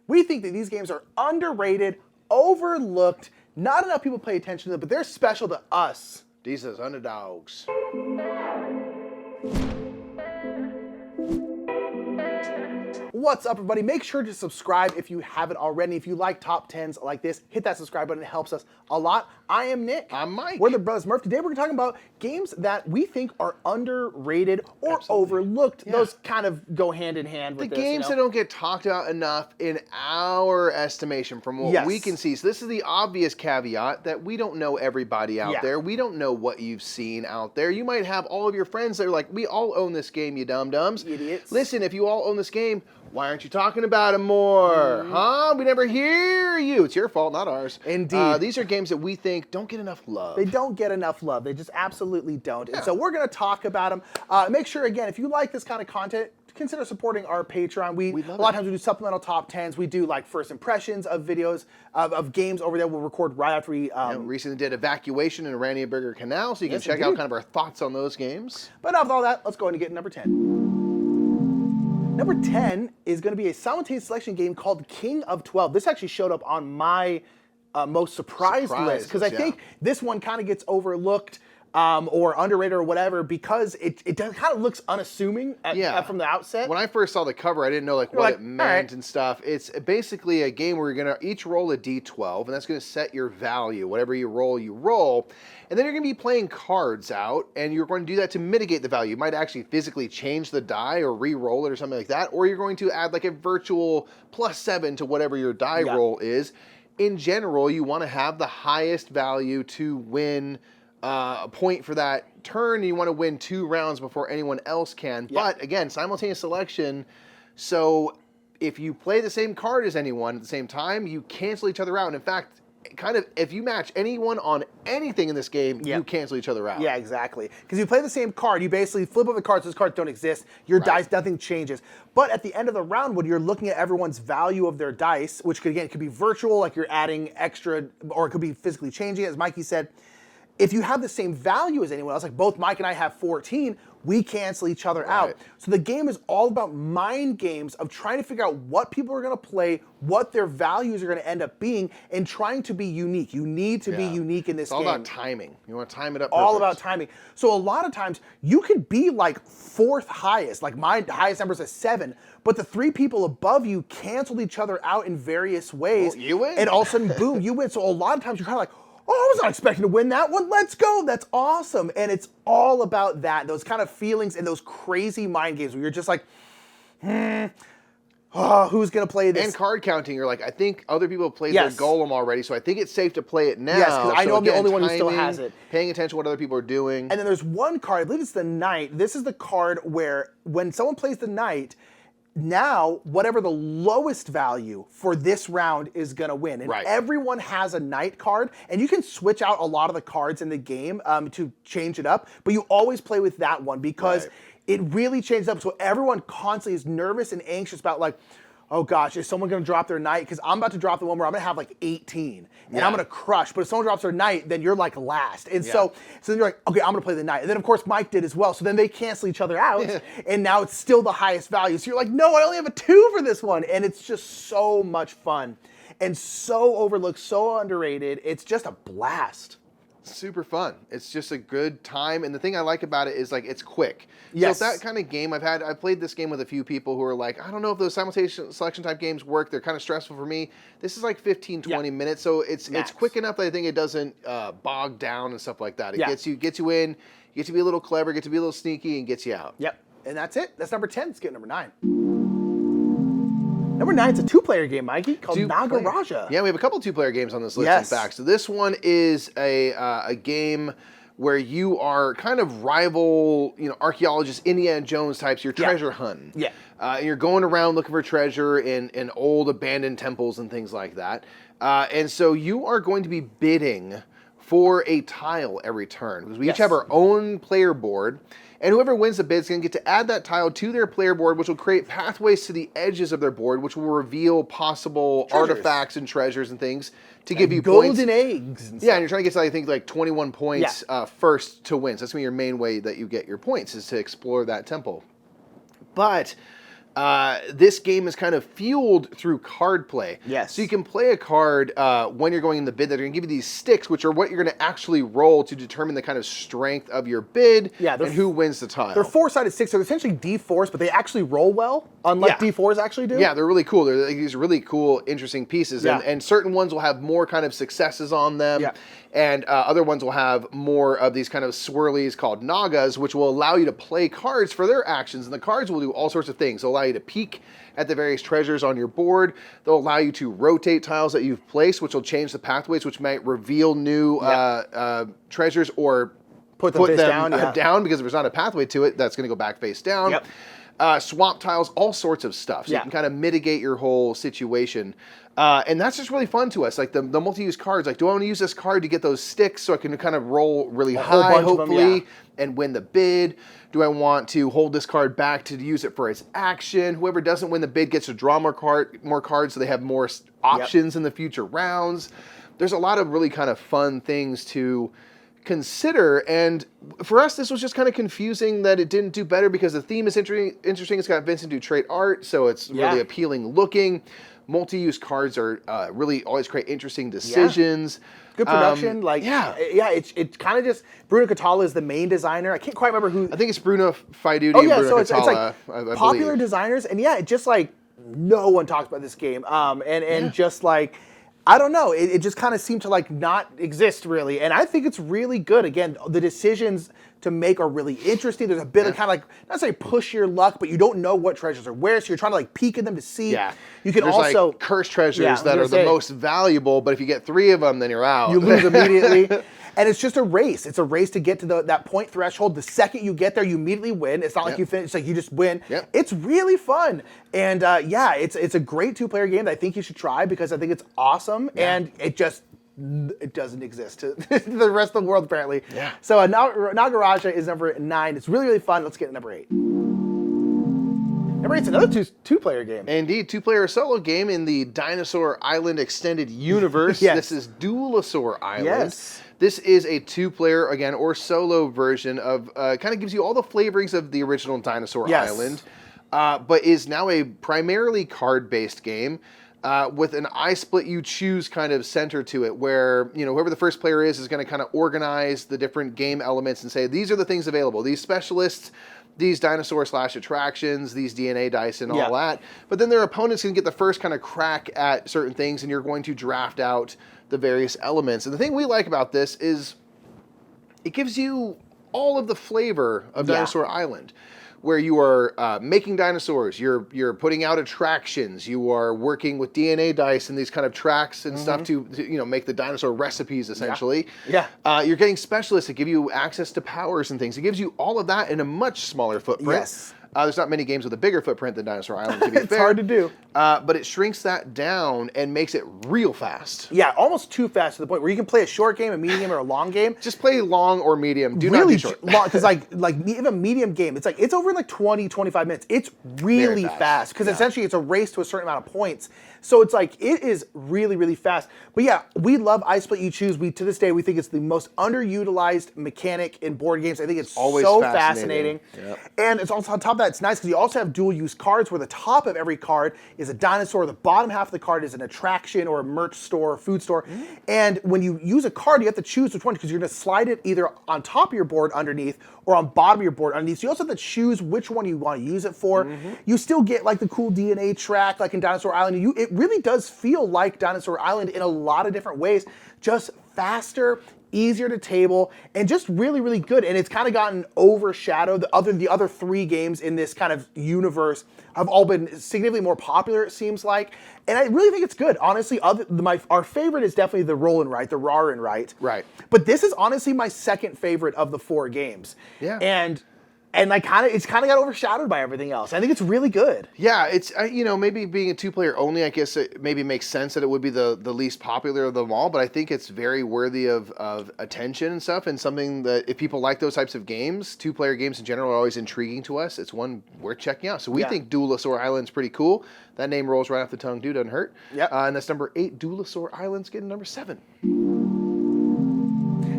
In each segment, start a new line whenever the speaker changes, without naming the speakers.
We think that these games are underrated, overlooked, not enough people pay attention to them, but they're special to us.
These are underdogs.
What's up, everybody? Make sure to subscribe if you haven't already. If you like top 10s like this, hit that subscribe button. It helps us a lot. I am Nick.
I'm Mike.
We're the brothers Murph. Today we're talking about games that we think are underrated or overlooked.
Yeah.
Those kind of go hand in hand with
the
this,
games that don't get talked about enough in our estimation from what we can see. So this is the obvious caveat that we don't know everybody out there. We don't know what you've seen out there. You might have all of your friends that are like, we all own this game, you dum-dums.
Idiots.
Listen, if you all own this game, why aren't you talking about it more? Huh? We never hear you. It's your fault, not ours.
Indeed.
These are games that we think don't get enough love.
They don't get enough love. They just absolutely don't. And so we're going to talk about them. Make sure, again, if you like this kind of content, consider supporting our Patreon. A lot of times we do supplemental top 10s. We do like first impressions of videos of games over there. We'll record right after we...
recently did Evacuation in Oranienburger Canal, so you can check out kind of our thoughts on those games.
But enough of all that, let's go ahead and get number 10. Number 10 is going to be a simultaneous selection game called King of 12. This actually showed up on my most surprised list because I think this one kind of gets overlooked or underrated or whatever because it kind of looks unassuming from the outset.
When I first saw the cover, I didn't know what it meant and stuff. It's basically a game where you're going to each roll a d12, and that's going to set your value. Whatever you roll. And then you're going to be playing cards out, and you're going to do that to mitigate the value. You might actually physically change the die or re-roll it or something like that, or you're going to add like a virtual +7 to whatever your die roll is. In general, you want to have the highest value to win a point for that turn, and you want to win 2 rounds before anyone else can. But again, simultaneous selection, so if you play the same card as anyone at the same time, you cancel each other out. And in fact, kind of, if you match anyone on anything in this game, you cancel each other out.
Yeah, exactly. Because you play the same card, you basically flip over the cards, those cards don't exist, your dice, nothing changes. But at the end of the round, when you're looking at everyone's value of their dice, which could, again, could be virtual, like you're adding extra, or it could be physically changing, as Mikey said, if you have the same value as anyone else, like both Mike and I have 14, we cancel each other out. So the game is all about mind games of trying to figure out what people are going to play, what their values are going to end up being, and trying to be unique. You need to be unique in this game.
It's all about timing. You want to time it up
all about timing. So a lot of times, you could be like 4th highest, like my highest number is a 7, but the 3 people above you canceled each other out in various ways.
Well, you win.
And all of a sudden, boom, you win. So a lot of times, you're kind of like, oh, I was not expecting to win that one. Let's go. That's awesome. And it's all about that, those kind of feelings and those crazy mind games where you're just like, who's going to play this?
And card counting. You're like, I think other people have played their golem already, so I think it's safe to play it now.
Yes, because I know I'm the only one who still has it.
Paying attention to what other people are doing.
And then there's one card, I believe it's the Knight. This is the card where when someone plays the Knight, now, whatever the lowest value for this round is going to win. And everyone has a Knight card, and you can switch out a lot of the cards in the game to change it up, but you always play with that one because it really changes up. So everyone constantly is nervous and anxious about like, oh gosh, is someone going to drop their Knight? Because I'm about to drop the one where I'm going to have like 18, and I'm going to crush. But if someone drops their Knight, then you're like last. And so then you're like, okay, I'm going to play the Knight. And then of course Mike did as well. So then they cancel each other out, and now it's still the highest value. So you're like, no, I only have a 2 for this one. And it's just so much fun and so overlooked, so underrated. It's just a blast.
Super fun. It's just a good time, and the thing I like about it is like it's quick.
Yes.
So that kind of game I played this game with a few people who are like, I don't know if those simultaneous selection type games work. They're kind of stressful for me. This is like 15, 20 minutes, so it's quick enough that I think it doesn't bog down and stuff like that. It gets you in, you get to be a little clever, get to be a little sneaky, and gets you out.
Yep. And that's it. That's number 10. Let's get number 9. Number 9 is a 2-player game, Mikey, called Nagaraja.
Yeah, we have a couple 2-player games on this list, in fact. So this one is a game where you are kind of rival, archaeologists, Indiana Jones types. You're treasure hunting.
Yeah.
And you're going around looking for treasure in old abandoned temples and things like that. And so you are going to be bidding for a tile every turn because we each have our own player board. And whoever wins the bid is going to get to add that tile to their player board, which will create pathways to the edges of their board, which will reveal possible artifacts and treasures and things to give you points.
Golden eggs. And
yeah, and you're trying to get to, I think, like 21 points first to win. So that's going to be your main way that you get your points is to explore that temple. But this game is kind of fueled through card play.
Yes.
So you can play a card when you're going in the bid that are going to give you these sticks, which are what you're going to actually roll to determine the kind of strength of your bid and who wins the tile.
They're 4-sided sticks. They're essentially D4s, but they actually roll well, unlike D4s actually do.
Yeah, they're really cool. They're like these really cool, interesting pieces. And certain ones will have more kind of successes on them.
Yeah.
And other ones will have more of these kind of swirlies called nagas, which will allow you to play cards for their actions. And the cards will do all sorts of things. They'll allow you to peek at the various treasures on your board. They'll allow you to rotate tiles that you've placed, which will change the pathways, which might reveal new treasures or put them down, because if there's not a pathway to it, that's going to go back face down. Yep. Swap tiles, all sorts of stuff. So you can kind of mitigate your whole situation. And that's just really fun to us. Like the multi-use cards, like, do I want to use this card to get those sticks so I can kind of roll really high, hopefully, and win the bid? Do I want to hold this card back to use it for its action? Whoever doesn't win the bid gets to draw more cards so they have more options in the future rounds. There's a lot of really kind of fun things to consider, and for us this was just kind of confusing that it didn't do better, because the theme is interesting. It's got Vincent Dutrait art, so it's really appealing looking. Multi-use cards are really always create interesting decisions.
Good production, It's kind of just Bruno Catala is the main designer. I can't quite remember who.
I think it's Bruno Faiduti and Bruno Catala. It's like I
popular
believe.
designers, and it just like no one talks about this game, and just like. I don't know. It just kind of seemed to like not exist really, and I think it's really good. Again, the decisions to make are really interesting. There's a bit of kind of like not say push your luck, but you don't know what treasures are where, so you're trying to like peek at them to see.
Yeah.
You can
There's
also
like cursed treasures that are the most valuable, but if you get 3 of them, then you're out.
You lose immediately. And it's just a race. It's a race to get to that point threshold. The second you get there, you immediately win. It's not like you finish. It's like you just win.
Yep.
It's really fun. And it's a great 2-player game that I think you should try, because I think it's awesome. Yeah. And it doesn't exist to the rest of the world, apparently.
Yeah.
So Nagaraja is number 9. It's really, really fun. Let's get to number 8. Number 8's another two-player game.
Indeed, 2-player solo game in the Dinosaur Island Extended Universe. This is Duelosaur Island.
Yes.
This is a 2-player, again, or solo version of, kind of gives you all the flavorings of the original Dinosaur Island, but is now a primarily card-based game with an I split you choose kind of center to it, where, whoever the first player is going to kind of organize the different game elements and say, these are the things available. These specialists, these dinosaur/attractions, these DNA dice and all that. But then their opponents can get the first kind of crack at certain things, and you're going to draft out the various elements. And the thing we like about this is it gives you all of the flavor of Dinosaur Island, where you are making dinosaurs, you're putting out attractions, you are working with DNA dice and these kind of tracks and stuff to make the dinosaur recipes, essentially. You're getting specialists that give you access to powers and things. It gives you all of that in a much smaller footprint.
Yes.
There's not many games with a bigger footprint than Dinosaur Island, to be fair.
It's hard to do.
But it shrinks that down and makes it real fast.
Yeah, almost too fast to the point where you can play a short game, a medium game, or a long game.
Just play long or medium. Do not do short.
Because like even a medium game, it's over in like 20, 25 minutes. It's really fast, because essentially it's a race to a certain amount of points. So it's like, it is really, really fast. But yeah, we love I Split You Choose. To this day, we think it's the most underutilized mechanic in board games. I think it's always so fascinating. And it's also on top of that, it's nice because you also have dual use cards, where the top of every card is a dinosaur, the bottom half of the card is an attraction or a merch store or food store. And when you use a card, you have to choose which one, because you're going to slide it either on top of your board underneath or on bottom of your board underneath. So you also have to choose which one you want to use it for. You still get like the cool DNA track like in Dinosaur Island. It really does feel like Dinosaur Island in a lot of different ways, just faster, easier to table, and just really, really good. And it's kind of gotten overshadowed. The other 3 games in this kind of universe have all been significantly more popular, it seems like. And I really think it's good. Honestly, our favorite is definitely the Roll and Write, the Rar and Write.
Right.
But this is honestly my second favorite of the 4 games.
Yeah.
And like it's kind of got overshadowed by everything else. I think it's really good.
Yeah, it's maybe being a 2-player only, I guess it maybe makes sense that it would be the least popular of them all. But I think it's very worthy of attention and stuff, and something that if people like those types of games, 2-player games in general are always intriguing to us. It's one worth checking out. So we think Duelosaur Island's pretty cool. That name rolls right off the tongue, too, doesn't hurt.
Yep.
And that's number 8. Duelosaur Island's getting number 7.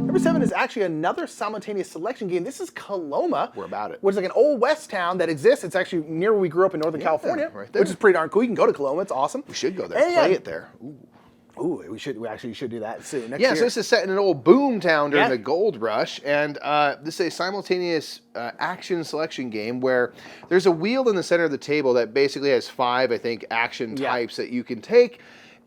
Number 7 is actually another simultaneous selection game. This is Coloma.
We're about it.
Which is like an old west town that exists. It's actually near where we grew up in Northern California,
right there.
which is pretty darn cool. You can go to Coloma. It's awesome.
We should go there. Play it there.
Ooh, we actually should do that soon. Next
year.
So
this is set in an old boom town during the gold rush, and this is a simultaneous action selection game where there's a wheel in the center of the table that basically has 5, I think, action types that you can take,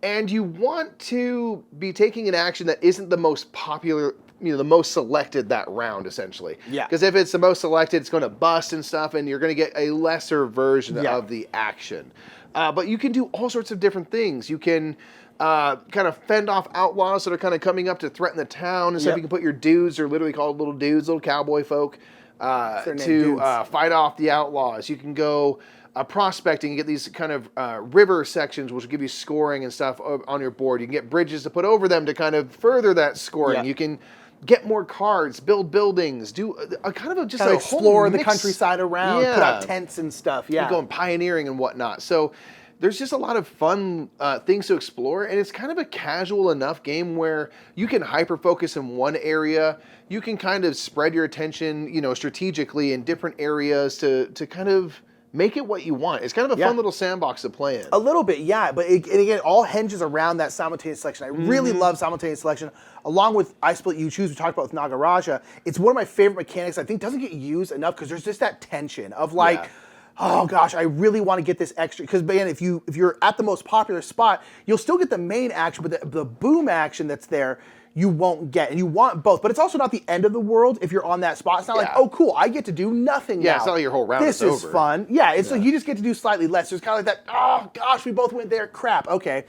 and you want to be taking an action that isn't the most popular, the most selected that round, essentially.
Yeah.
Because if it's the most selected, it's going to bust and stuff, and you're going to get a lesser version of the action. But you can do all sorts of different things. You can kind of fend off outlaws that are kind of coming up to threaten the town. And so you can put your dudes, they're literally called little dudes, little cowboy folk, to fight off the outlaws. You can go prospecting and get these kind of river sections, which will give you scoring and stuff on your board. You can get bridges to put over them to kind of further that scoring. You can get more cards, build buildings, do a kind of just
explore the countryside around, put out tents and stuff.
Yeah, going pioneering and whatnot. So there's just a lot of fun things to explore, and it's kind of a casual enough game where you can hyper-focus in one area. You can kind of spread your attention, strategically in different areas to kind of make it what you want. It's kind of a fun little sandbox to play in.
A little bit, yeah, but it all hinges around that simultaneous selection. I really love simultaneous selection, along with I Split You Choose, we talked about with Nagaraja. It's one of my favorite mechanics. I think doesn't get used enough because there's just that tension of like, oh gosh, I really want to get this extra. Because again, if you're at the most popular spot, you'll still get the main action, but the boom action that's there, you won't get. And you want both. But it's also not the end of the world if you're on that spot. It's not like, oh cool, I get to do nothing now.
Yeah, it's not like your whole round
is
over.
Fun. Yeah, it's like you just get to do slightly less. There's kind of like that, oh gosh, we both went there, crap, okay.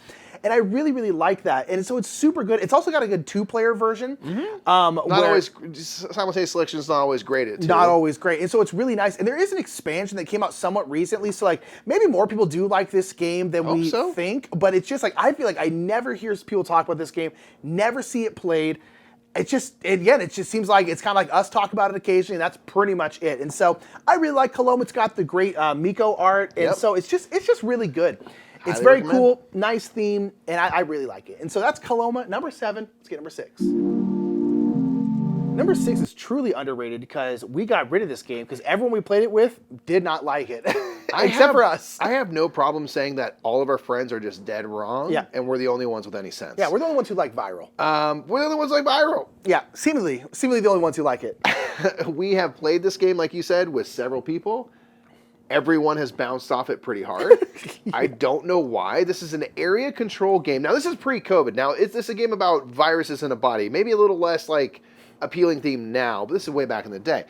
And I really, really like that. And so it's super good. It's also got a good 2-player version.
Simultaneous selection is not always great at 2.
Not always great. And so it's really nice. And there is an expansion that came out somewhat recently. So like maybe more people do like this game than we think. But it's just like, I feel like I never hear people talk about this game, never see it played. It just seems like it's kind of like us talk about it occasionally, and that's pretty much it. And so I really like Coloma. It's got the great Miko art. And so it's just really good. It's very cool, nice theme, and I really like it. And so that's Coloma. Number 7, let's get number 6. Number 6 is truly underrated because we got rid of this game because everyone we played it with did not like it, except for us.
I have no problem saying that all of our friends are just dead wrong, and we're the only ones with any sense.
Yeah, we're the only ones who like Viral.
We're the only ones who like Viral.
Yeah, seemingly the only ones who like it.
We have played this game, like you said, with several people. Everyone has bounced off it pretty hard. I don't know why. This is an area control game. Now, this is pre-COVID. Now, is this a game about viruses in a body? Maybe a little less, like, appealing theme now, but this is way back in the day.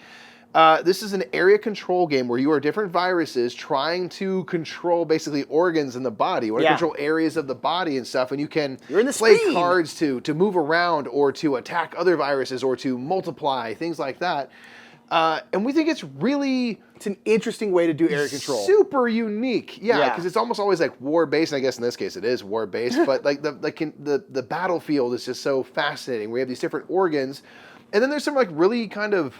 This is an area control game where you are different viruses trying to control, basically, organs in the body. You want to control areas of the body and stuff, and you can play cards to move around or to attack other viruses or to multiply, things like that. And we think it's
an interesting way to do area control.
Super unique. Yeah, because it's almost always like war-based, and I guess in this case it is war-based, but like the battlefield is just so fascinating. We have these different organs, and then there's some like really kind of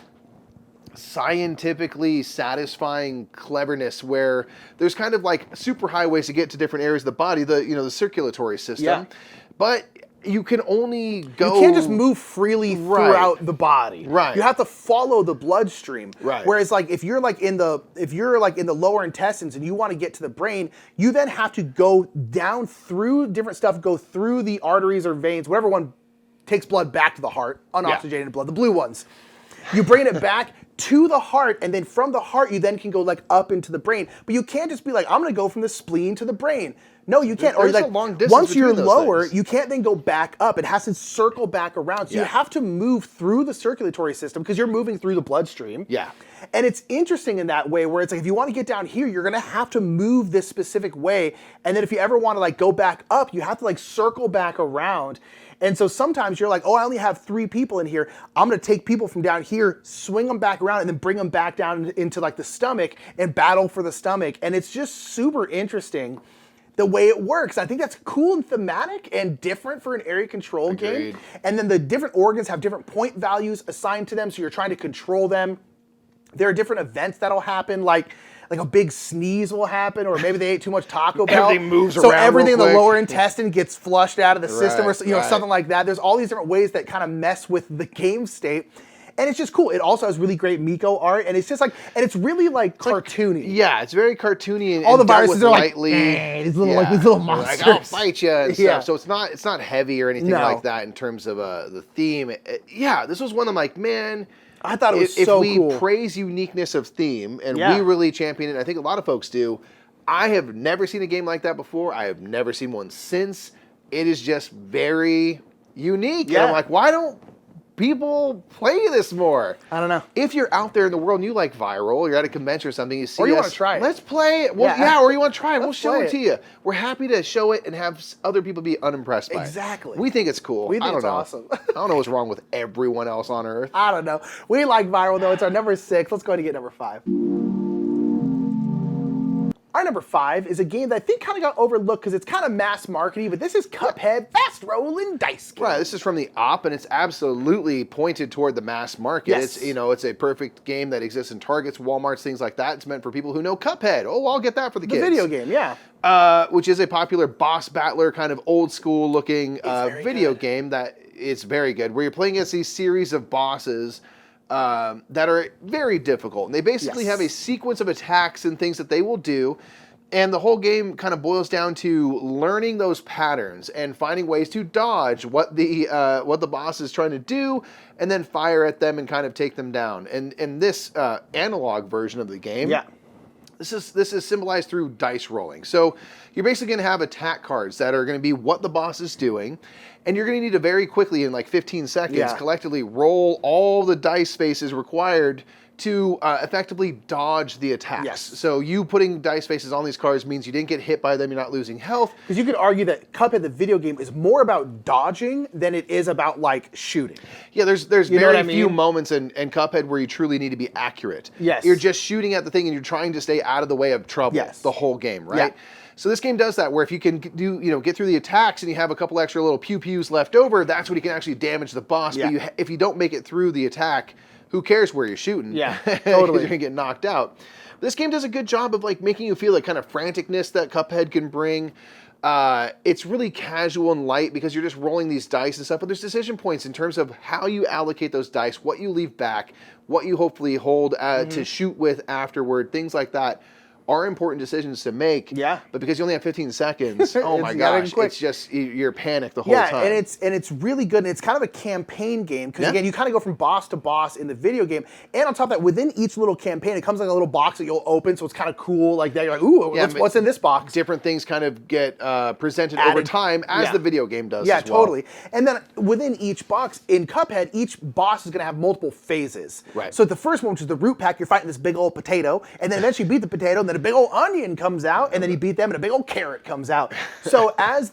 scientifically satisfying cleverness where there's kind of like super highways to get to different areas of the body, the circulatory system. But you can only go.
You can't just move freely throughout the body.
Right.
You have to follow the bloodstream.
Right.
Whereas, like, if you're in the lower intestines and you want to get to the brain, you then have to go down through different stuff, go through the arteries or veins, whatever one takes blood back to the heart, unoxygenated blood, the blue ones. You bring it back to the heart, and then from the heart, you then can go like up into the brain. But you can't just be like, I'm going to go from the spleen to the brain. No, you can't.
There's a long distance
once you're
between those
lower,
things.
you can't then go back up. It has to circle back around. So you have to move through the circulatory system because you're moving through the bloodstream.
Yeah.
And it's interesting in that way where it's like, if you want to get down here, you're going to have to move this specific way. And then if you ever want to like go back up, you have to like circle back around. And so sometimes you're like, oh, I only have 3 people in here. I'm going to take people from down here, swing them back around, and then bring them back down into like the stomach and battle for the stomach. And it's just super interesting the way it works. I think that's cool and thematic and different for an area control game. And then the different organs have different point values assigned to them, so you're trying to control them. There are different events that'll happen, like like a big sneeze will happen, or maybe they ate too much Taco Bell.
Everything moves
so
around
everything in
real
the
quick.
lower intestine gets flushed out of the system, or
Right.
something like that. There's all these different ways that kind of mess with the game state. And it's just cool. It also has really great Miko art, and it's just like, and it's really like cartoony.
Yeah, it's very cartoony and
all the
dealt
viruses
with
are
lightly.
like these little monsters.
Like, I'll fight you and
Yeah.
stuff. So it's not heavy or anything like that in terms of the theme. This was one I'm like, man.
I thought it was
if
so
we
cool.
praise uniqueness of theme and we really champion it, I think a lot of folks do. I have never seen a game like that before. I have never seen one since. It is just very unique.
Yeah.
And I'm like, why don't people play this more?
I don't know.
If you're out there in the world and you like Viral, you're at a convention or something, you see
Or you
us,
wanna try it.
let's play it. Well, or you want to try it, we'll show
play
it to you. We're happy to show it and have other people be unimpressed by it.
Exactly.
We think it's cool.
We think
I don't
it's
know.
awesome.
I don't know what's wrong with everyone else on Earth.
I don't know. We like Viral, though. It's our number 6. Let's go ahead and get number 5. Our number 5 is a game that I think kind of got overlooked because it's kind of mass marketing, but this is Cuphead Fast Rolling Dice Game.
Right, this is from the Op, and it's absolutely pointed toward the mass market.
Yes.
It's a perfect game that exists in Targets, Walmarts, things like that. It's meant for people who know Cuphead. Oh, I'll get that for the kids.
The video game, yeah.
Which is a popular boss battler, kind of old school looking video
good.
game that it's very good, where you're playing against these series of bosses that are very difficult. And they basically have a sequence of attacks and things that they will do. And the whole game kind of boils down to learning those patterns and finding ways to dodge what the boss is trying to do, and then fire at them and kind of take them down. And this analog version of the game, this is symbolized through dice rolling. So you're basically going to have attack cards that are going to be what the boss is doing, and you're going to need to very quickly, in like 15 seconds, collectively roll all the dice spaces required to effectively dodge the attacks.
Yes.
So you putting dice faces on these cards means you didn't get hit by them, you're not losing health.
Because you could argue that Cuphead, the video game, is more about dodging than it is about, like, shooting.
Yeah, there's
You know what
very
I
few
mean?
moments in Cuphead where you truly need to be accurate.
Yes.
You're just shooting at the thing and you're trying to stay out of the way of trouble the whole game, right?
Yeah.
So this game does that, where if you can get through the attacks and you have a couple extra little pew-pews left over, that's when you can actually damage the boss.
Yeah.
But if you don't make it through the attack, who cares where you're shooting?
Yeah,
'Cause
totally.
you're gonna get knocked out. This game does a good job of like making you feel like kind of franticness that Cuphead can bring. It's really casual and light because you're just rolling these dice and stuff, but there's decision points in terms of how you allocate those dice, what you leave back, what you hopefully hold to shoot with afterward, things like that are important decisions to make.
Yeah.
But because you only have 15 seconds, oh my
You gotta
gosh,
be quick.
it's just, you're panicked the whole time.
Yeah, and it's really good, and it's kind of a campaign game, because again, you kind of go from boss to boss in the video game, and on top of that, within each little campaign, it comes like a little box that you'll open, so it's kind of cool like that. You're like, ooh, what's in this box?
Different things kind of get presented over time as the video game does as well.
Totally. And then within each box, in Cuphead, each boss is going to have multiple phases.
Right.
So the first one, which is the root pack, you're fighting this big old potato, and then eventually you beat the potato, and then a big old onion comes out, and then you beat them, and a big old carrot comes out. So as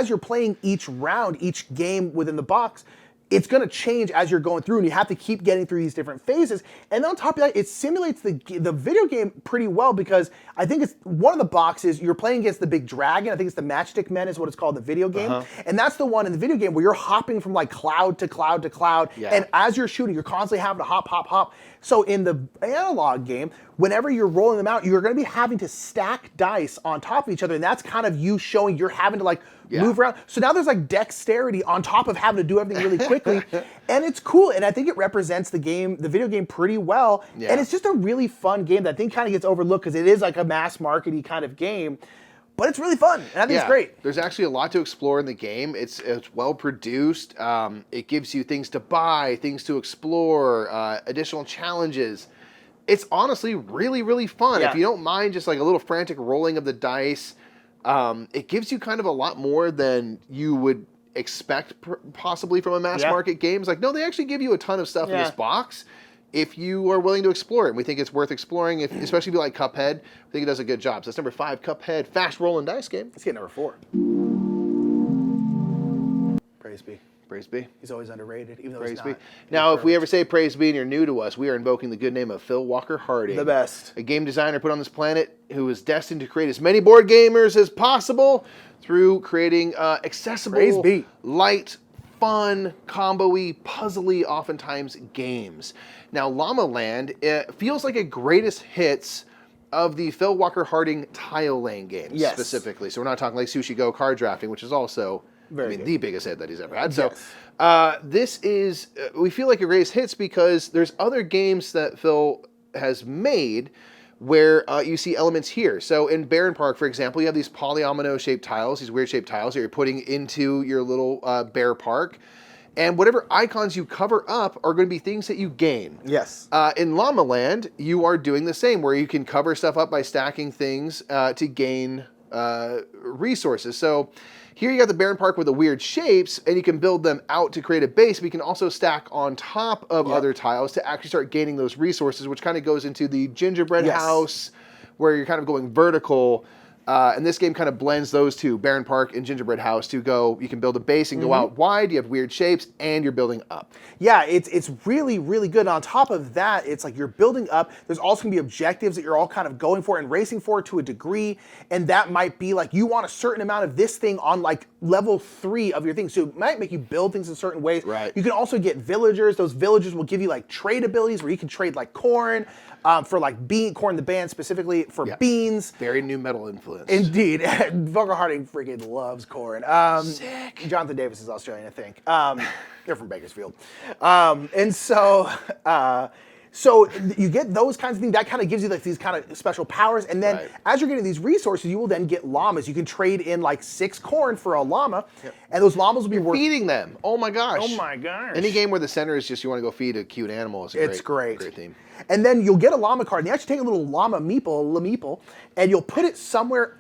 you're playing each round, each game within the box, it's going to change as you're going through, and you have to keep getting through these different phases. And then on top of that, it simulates the video game pretty well, because I think it's one of the boxes, you're playing against the big dragon. I think it's the Matchstick Men is what it's called in the video game. And that's the one in the video game where you're hopping from like cloud to cloud to cloud.
Yeah.
And as you're shooting, you're constantly having to hop, hop, hop. So in the analog game, whenever you're rolling them out, you're going to be having to stack dice on top of each other. And that's kind of you showing you're having to like move around. So now there's like dexterity on top of having to do everything really quickly. And it's cool. And I think it represents the video game pretty well.
Yeah.
And it's just a really fun game that I think kind of gets overlooked because it is like a mass markety kind of game. But it's really fun, and I think it's great.
There's actually a lot to explore in the game. It's well produced. It gives you things to buy, things to explore, additional challenges. It's honestly really, really fun.
Yeah.
If you don't mind just like a little frantic rolling of the dice, it gives you kind of a lot more than you would expect possibly from a mass market game. It's like, no, they actually give you a ton of stuff in this box if you are willing to explore it. And we think it's worth exploring, especially if you like Cuphead. I think it does a good job. So that's number 5, Cuphead, fast rolling dice game.
Let's get number 4. Praise be.
Praise be.
He's always underrated, even though
Praise
he's
be.
not.
Now, if we ever say praise be and you're new to us, we are invoking the good name of Phil Walker Harding.
The best.
A game designer put on this planet who is destined to create as many board gamers as possible through creating accessible,
Praise be.
light, fun, combo-y, puzzly, oftentimes games. Now, Llama Land, it feels like a greatest hits of the Phil Walker Harding tile laying games specifically. So we're not talking like Sushi Go card drafting, which is also the biggest hit that he's ever had. So this is, we feel like a greatest hits because there's other games that Phil has made where you see elements here. So in Barren Park, for example, you have these polyomino-shaped tiles, these weird-shaped tiles that you're putting into your little bear park. And whatever icons you cover up are going to be things that you gain.
Yes.
In Llama Land, you are doing the same, where you can cover stuff up by stacking things to gain resources. So here you got the Barren Park with the weird shapes, and you can build them out to create a base, but you can also stack on top of other tiles to actually start gaining those resources, which kind of goes into the gingerbread house, where you're kind of going vertical. And this game kind of blends those two, Barren Park and Gingerbread House, to go, you can build a base and go out wide, you have weird shapes, and you're building up.
Yeah, it's really, really good. And on top of that, it's like you're building up. There's also going to be objectives that you're all kind of going for and racing for to a degree. And that might be like, you want a certain amount of this thing on like level 3 of your thing. So it might make you build things in certain ways.
Right.
You can also get villagers. Those villagers will give you like trade abilities where you can trade like corn, for like corn the band specifically for beans.
Very new metal influence.
Indeed. Volker Harding freaking loves corn.
Sick.
Jonathan Davis is Australian, I think. They're from Bakersfield. And so you get those kinds of things. That kind of gives you like these kind of special powers. And then as you're getting these resources, you will then get llamas. You can trade in like 6 corn for a llama. And those llamas will be worth
feeding them. Oh my gosh.
Oh my gosh.
Any game where the center is just you want to go feed a cute animal is
It's great.
Great theme.
And then you'll get a llama card, and you actually take a little llama meeple, and you'll put it somewhere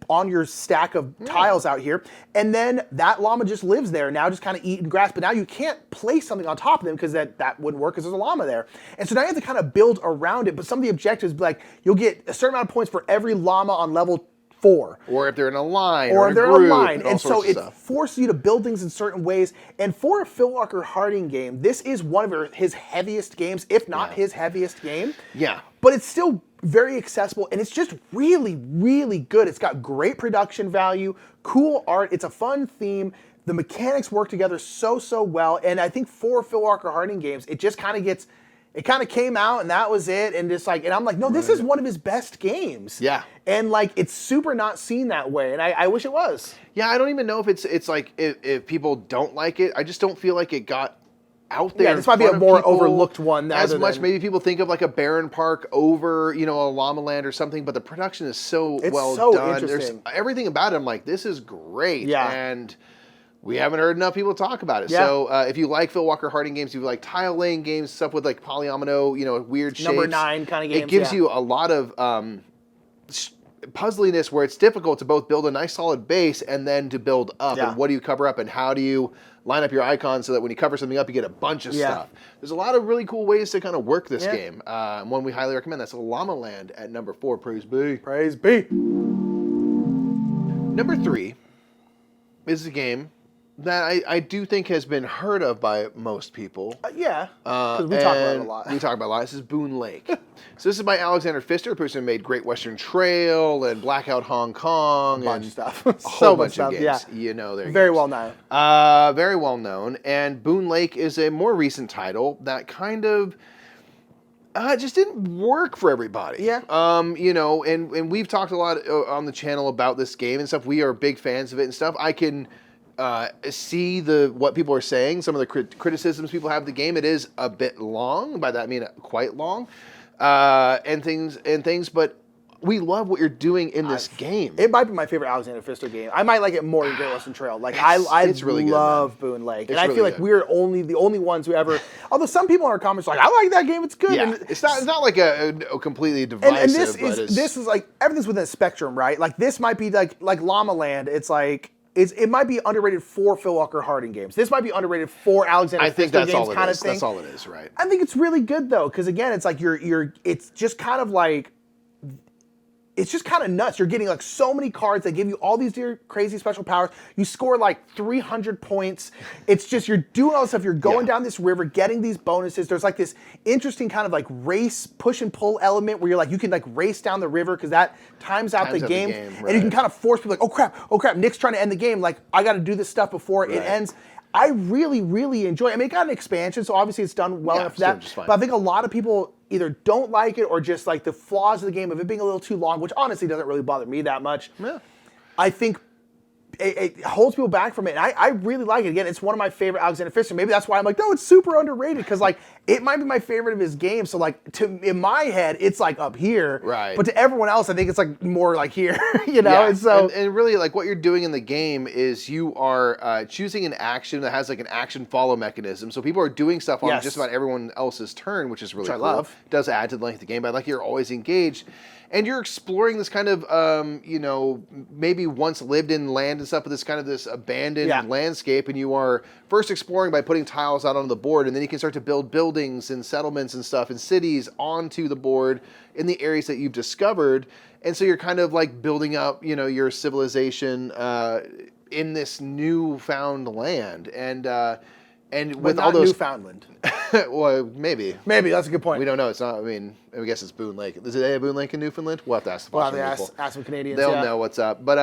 on your stack of tiles out here, and then that llama just lives there, now just kind of eating grass, but now you can't place something on top of them because that wouldn't work because there's a llama there. And so now you have to kind of build around it, but some of the objectives, like you'll get a certain amount of points for every llama on level 4.
Or if they're in a line.
Or
if
they're
in
in a line. And so it
stuff.
forces you to build things in certain ways. And for a Phil Walker Harding game, this is one of his heaviest games, if not his heaviest game.
Yeah.
But it's still very accessible, and it's just really, really good. It's got great production value, cool art. It's a fun theme. The mechanics work together so well. And I think for Phil Walker Harding games, it just kind of gets... It kind of came out and that was it, and just like, and I'm like, no, this is one of his best games.
Yeah.
And like, it's super not seen that way, and I wish it was.
Yeah, I don't even know if it's like if people don't like it. I just don't feel like it got out there.
Yeah, this might be a more overlooked one.
As much, maybe people think of like a Barren Park over, a Llama Land or something, but the production is so well done. There's everything about it. I'm like, this is great.
Yeah.
And we haven't heard enough people talk about it. Yeah. So if you like Phil Walker Harding games, if you like tile laying games, stuff with like polyomino, weird shapes.
Number 9 kind of games.
It gives you a lot of puzzliness where it's difficult to both build a nice solid base and then to build up. And what do you cover up and how do you line up your icons so that when you cover something up, you get a bunch of stuff. There's a lot of really cool ways to kind of work this game. One we highly recommend. That's Llama Land at number 4. Praise be.
Praise be.
Number 3 is a game that I do think has been heard of by most people.
Yeah, because we talk about it a lot.
We talk about it a lot. This is Boone Lake. So this is by Alexander Pfister, a person who made Great Western Trail and Blackout Hong Kong.
A bunch of stuff.
A whole bunch of games. Yeah. They're
very well known.
Very well known. And Boone Lake is a more recent title that kind of just didn't work for everybody.
Yeah.
And we've talked a lot on the channel about this game and stuff. We are big fans of it and stuff. I can see what people are saying, some of the criticisms people have of the game. It is a bit long. By that I mean quite long, and things. But we love what you're doing in this game.
It might be my favorite Alexander Pfister game. I might like it more than Great Western Trail. Like I really love Boone Lake, and I feel like we're the only ones who ever. Although some people in our comments are like, I like that game. It's good.
Yeah.
And
it's not like a completely divisive.
And this is like everything's within a spectrum, right? Like this might be like Llama Land. It's like. It might be underrated for Phil Walker Harding games. This might be underrated for Alexander Pfister games kind of thing.
That's all it is, right?
I think it's really good though, because again, it's like it's just kind of like, it's just kind of nuts. You're getting like so many cards that give you all these crazy special powers. You score like 300 points. It's just, you're doing all this stuff. You're going down this river, getting these bonuses. There's like this interesting kind of like race push and pull element where you're like, you can like race down the river because that times out the game.
Right.
And you can kind of force people like, oh crap, Nick's trying to end the game. Like, I got to do this stuff before it ends. I really, really enjoy it. I mean, it got an expansion, so obviously it's done well enough for that. But I think a lot of people either don't like it or just like the flaws of the game of it being a little too long, which honestly doesn't really bother me that much.
Yeah.
I think it holds people back from it. And I really like it. Again, it's one of my favorite Alexander Pfister. Maybe that's why I'm like, no, it's super underrated because like it might be my favorite of his games. So like in my head, it's like up here.
Right.
But to everyone else, I think it's like more like here. You know.
Yeah.
And so
and really like what you're doing in the game is you are choosing an action that has like an action follow mechanism. So people are doing stuff on just about everyone else's turn, which is really cool.
I love.
It does add to the length of the game, but like you're always engaged. And you're exploring this kind of, you know, maybe once lived in land and stuff, but this abandoned landscape. And you are first exploring by putting tiles out on the board, and then you can start to build buildings and settlements and stuff and cities onto the board in the areas that you've discovered. And so you're kind of like building up, you know, your civilization in this newfound land. And with all those
Newfoundland.
well, maybe
that's a good point.
We don't know. It's not. I mean, I guess it's Boone Lake. Is it a Boone Lake in Newfoundland? We'll have to ask the
Well, ask some Canadians.
They'll know what's up. But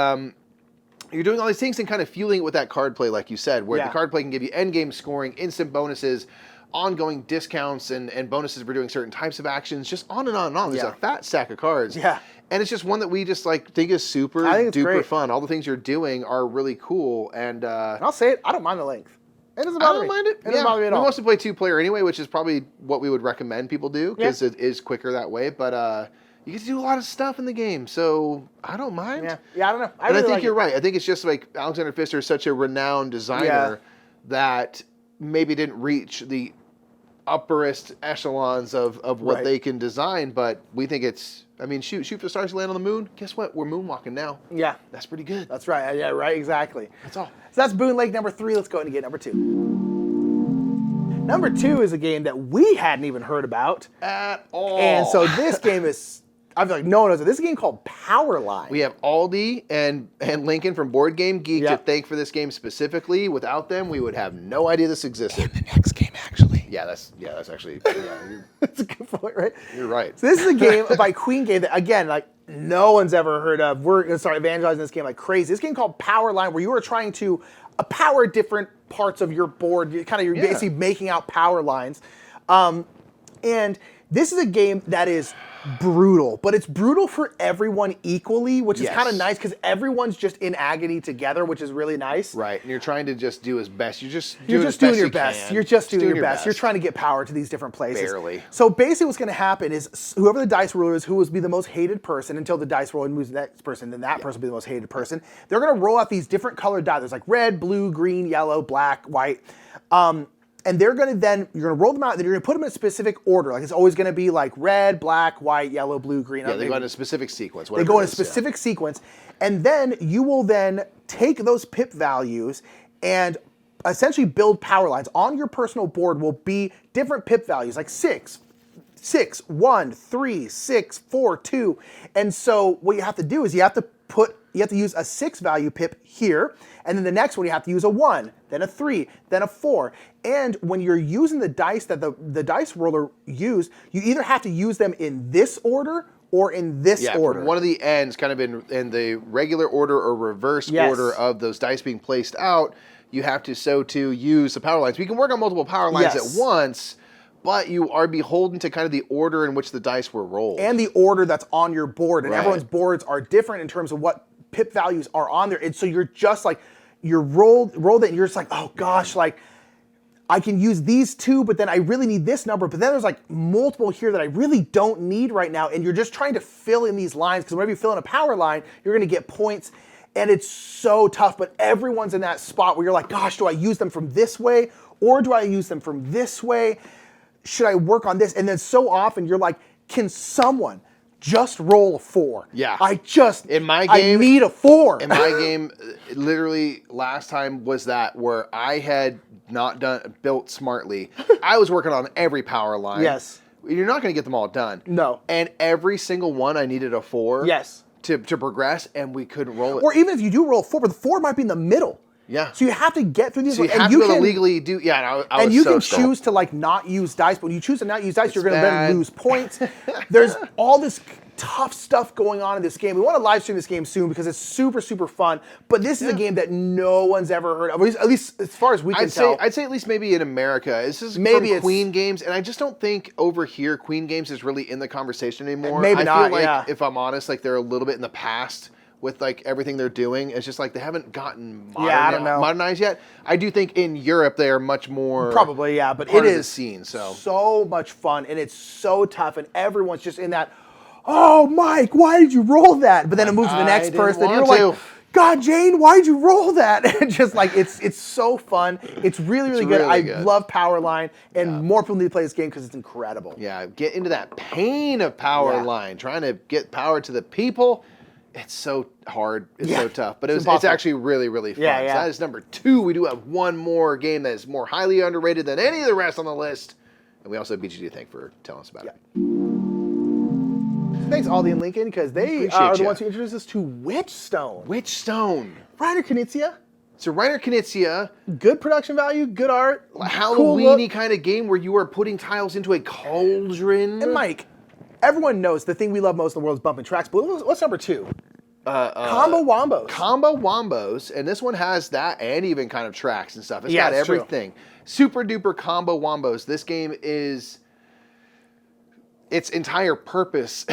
you're doing all these things and kind of fueling it with that card play, like you said, where the card play can give you end game scoring, instant bonuses, ongoing discounts, and bonuses for doing certain types of actions, just on and on and on. There's a fat stack of cards.
Yeah.
And it's just one that we just like think is super duper fun. All the things you're doing are really cool. And
I'll say it, I don't mind the length. It doesn't
I
bother
don't
me.
mind it.
It doesn't bother me at all.
We mostly play 2-player anyway, which is probably what we would recommend people do because it is quicker that way. But you get to do a lot of stuff in the game, so I don't mind.
Yeah, I don't know.
I think you're right. I think it's just like Alexander Pfister is such a renowned designer that maybe didn't reach the upperest echelons of what they can design, but we think it's, I mean, shoot for the stars, land on the moon. Guess what? We're moonwalking now.
Yeah.
That's pretty good.
That's right. Yeah, right, exactly.
That's all.
So that's Boone Lake number 3. Let's go ahead and get number 2. Number 2 is a game that we hadn't even heard about.
At all.
And so this game is, I feel like no one knows it. This is a game called Powerline.
We have Aldi and Lincoln from Board Game Geek to thank for this game specifically. Without them, we would have no idea this existed.
And the next game, actually.
Yeah, that's actually,
That's a good point, right?
You're right.
So this is a game by Queen Game that, again, like no one's ever heard of. We're going to start evangelizing this game like crazy. This game called Powerline, where you are trying to power different parts of your board. You're basically making out power lines. And this is a game that is brutal, but it's brutal for everyone equally, which is kind of nice because everyone's just in agony together, which is really nice.
Right, and you're trying to just do as best. You're just
doing your best. You're just doing your best. You're trying to get power to these different places.
Barely.
So basically what's going to happen is whoever the dice roller is, who will be the most hated person until the dice roller moves to the next person, then that person will be the most hated person. They're going to roll out these different colored dice. There's like red, blue, green, yellow, black, white. And they're going to then, you're going to roll them out, and then you're going to put them in a specific order. Like it's always going to be like red, black, white, yellow, blue, green.
Yeah, they go in a specific sequence.
They go in a specific sequence. And then you will then take those pip values and essentially build power lines. On your personal board will be different pip values, like 6, 1, 3, 6, 4, 2. And so what you have to do is you have to use a 6 value pip here, and then the next one you have to use a 1, then a 3, then a 4. And when you're using the dice that the dice roller used, you either have to use them in this order or in this order.
From one of the ends, kind of in the regular order or reverse order of those dice being placed out, you have to use the power lines. We can work on multiple power lines at once, but you are beholden to kind of the order in which the dice were rolled.
And the order that's on your board. And everyone's boards are different in terms of what pip values are on there. And so you're just like, you're rolled it, and you're just like, oh gosh, like, I can use these 2, but then I really need this number. But then there's like multiple here that I really don't need right now. And you're just trying to fill in these lines, because whenever you fill in a power line, you're going to get points. And it's so tough, but everyone's in that spot where you're like, gosh, do I use them from this way? Or do I use them from this way? Should I work on this? And then so often you're like, can someone just roll a 4?
Yeah.
I need a 4.
In my game, literally last time was that where I had not built smartly. I was working on every power line.
Yes.
You're not going to get them all done.
No.
And every single one I needed a 4.
Yes.
To progress, and we couldn't roll it.
Or even if you do roll a 4, but the 4 might be in the middle.
Yeah.
So you have to get through these.
So you have to be able to legally do. Yeah. I was
and you
so
can
stoked.
choose to like not use dice, but when you choose to not use dice, you're going to then lose points. There's all this tough stuff going on in this game. We want to live stream this game soon because it's super, super fun. But this is a game that no one's ever heard of, at least as far as we can tell.
I'd say at least maybe in America. This is
maybe
from Queen Games, and I just don't think over here Queen Games is really in the conversation anymore.
Maybe not,
I feel like, if I'm honest, like they're a little bit in the past with like everything they're doing. It's just like they haven't gotten modernized yet. I do think in Europe they are much more
probably, yeah, but
part
it
of the
is
scene.
So much fun, and it's so tough, and everyone's just in that. Oh, Mike, why did you roll that? But then it moves to the next person, and you're like, God, Jane, why'd you roll that? And just like it's so fun. It's really, really good. I love Powerline, and more people need to play this game because it's incredible.
Yeah, get into that pain of Powerline, trying to get power to the people. It's so hard. It's so tough. But it's actually really, really fun.
Yeah, yeah.
So that is number 2. We do have one more game that is more highly underrated than any of the rest on the list. And we also have BGG to thank for telling us about it.
Thanks, Aldi and Lincoln, because they are the ones who introduced us to Witchstone.
Witchstone.
Reiner Knizia.
So Reiner Knizia.
Good production value, good art.
Halloween-y kind of game where you are putting tiles into a cauldron.
And Mike, everyone knows the thing we love most in the world is bumping tracks, but what's number 2? Combo Wombos.
Combo Wombos, and this one has that and even kind of tracks and stuff. It's got everything. Super duper Combo Wombos. This game is... its entire purpose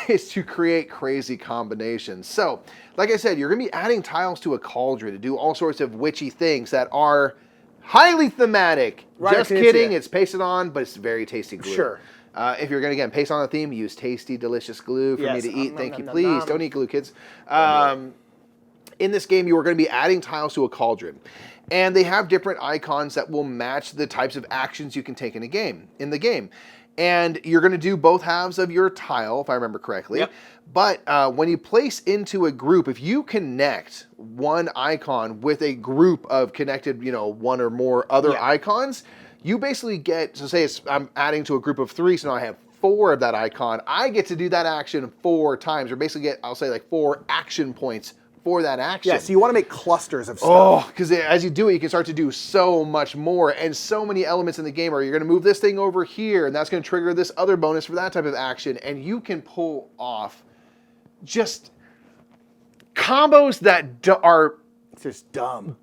is to create crazy combinations. So, like I said, you're going to be adding tiles to a cauldron to do all sorts of witchy things that are highly thematic. Just kidding, it's pasted on, but it's very tasty glue.
Sure.
If you're going to, again, paste on a theme, use tasty, delicious glue for me to eat. Thank you, please. Don't eat glue, kids. In this game, you are going to be adding tiles to a cauldron. And they have different icons that will match the types of actions you can take in the game. And you're going to do both halves of your tile, if I remember correctly. Yep. But when you place into a group, if you connect one icon with a group of connected, one or more other icons, you basically get, so say I'm adding to a group of 3, so now I have 4 of that icon. I get to do that action 4 times, or basically get, I'll say like 4 action points for that action.
Yeah, so you want to make clusters of stuff.
Oh, because as you do it, you can start to do so much more, and so many elements in the game are you're going to move this thing over here, and that's going to trigger this other bonus for that type of action, and you can pull off just combos that are
just dumb.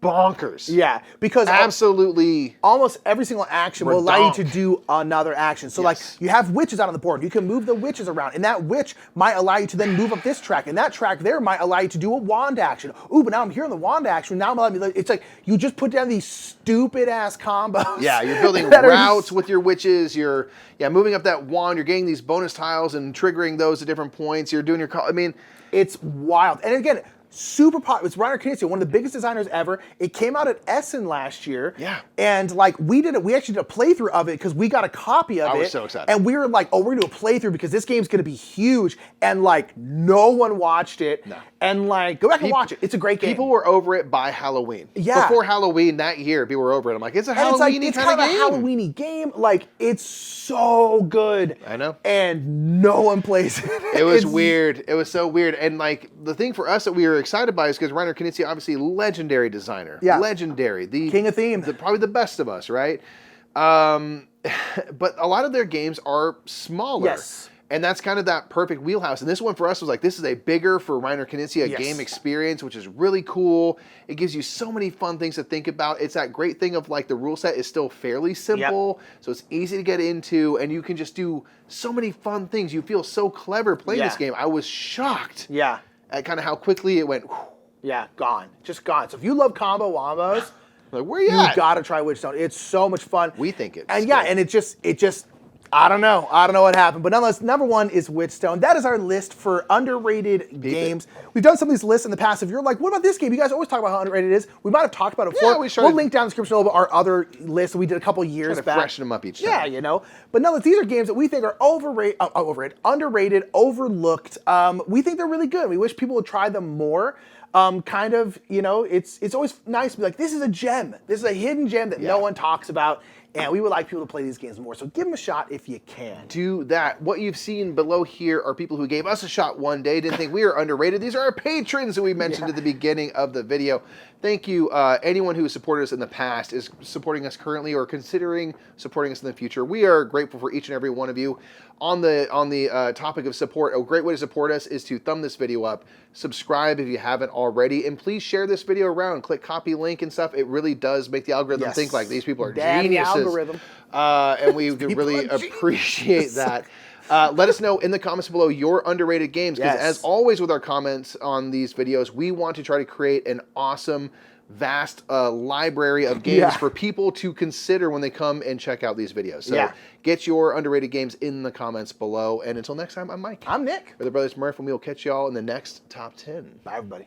Bonkers.
Yeah, because
absolutely
almost every single action will allow you to do another action. So like you have witches out on the board. You can move the witches around, and that witch might allow you to then move up this track, and that track there might allow you to do a wand action. Ooh, but now I'm here on the wand action. Now I'm allowing me. It's like you just put down these stupid ass combos.
Yeah, you're building routes with your witches. You're moving up that wand. You're getting these bonus tiles and triggering those at different points. You're doing your. I mean,
it's wild. And again, super popular. It's Reiner Knizia, one of the biggest designers ever. It came out at Essen last year.
Yeah.
And like we actually did a playthrough of it because we got a copy of it.
I was so excited.
And we were like, oh, we're gonna do a playthrough because this game's gonna be huge. And like no one watched it. No. And like go back and watch it. It's a great game.
People were over it by Halloween.
Yeah.
Before Halloween that year, people were over it. I'm like, it's a Halloween-y kind of game.
It's kind of a Halloween-y game. Like it's so good.
I know.
And no one plays it.
It was weird. It was so weird. And like the thing for us that we were excited by is because Reiner Knizia, obviously legendary designer. Yeah. Legendary. The
king of theme.
Probably the best of us, right? But a lot of their games are smaller.
Yes.
And that's kind of that perfect wheelhouse. And this one for us was like, this is a bigger for Reiner Knizia game experience, which is really cool. It gives you so many fun things to think about. It's that great thing of like the rule set is still fairly simple. So it's easy to get into and you can just do so many fun things. You feel so clever playing this game. I was shocked at kind of how quickly it went.
Yeah, gone. Just gone. So if you love combo wombos,
like, where you at?
You gotta try Witchstone. It's so much fun.
We think it's
and and it just I don't know what happened, but nonetheless, number 1 is Witchstone. That is our list for underrated games. We've done some of these lists in the past. If you're like, what about this game? You guys always talk about how underrated it is. We might have talked about it before. We'll link down in the description a little bit our other lists that we did a couple years back.
Freshen them up each time.
Yeah, But nonetheless, these are games that we think are underrated, overlooked. We think they're really good. We wish people would try them more. It's always nice to be like, this is a gem. This is a hidden gem that no one talks about. and we would like people to play these games more. So give them a shot if you can.
Do that. What you've seen below here are people who gave us a shot one day, didn't think we were underrated. These are our patrons that we mentioned at the beginning of the video. Thank you. Anyone who has supported us in the past is supporting us currently or considering supporting us in the future. We are grateful for each and every one of you. On the topic of support, a great way to support us is to thumb this video up, subscribe if you haven't already, and please share this video around. Click copy link and stuff. It really does make the algorithm think like these people are geniuses.
Algorithm.
And we really appreciate that. Let us know in the comments below your underrated games, because as always with our comments on these videos, we want to try to create an awesome, vast library of games for people to consider when they come and check out these videos. So get your underrated games in the comments below. And until next time, I'm Mike.
I'm Nick.
We're the brothers Murph, and we will catch y'all in the next Top 10.
Bye, everybody.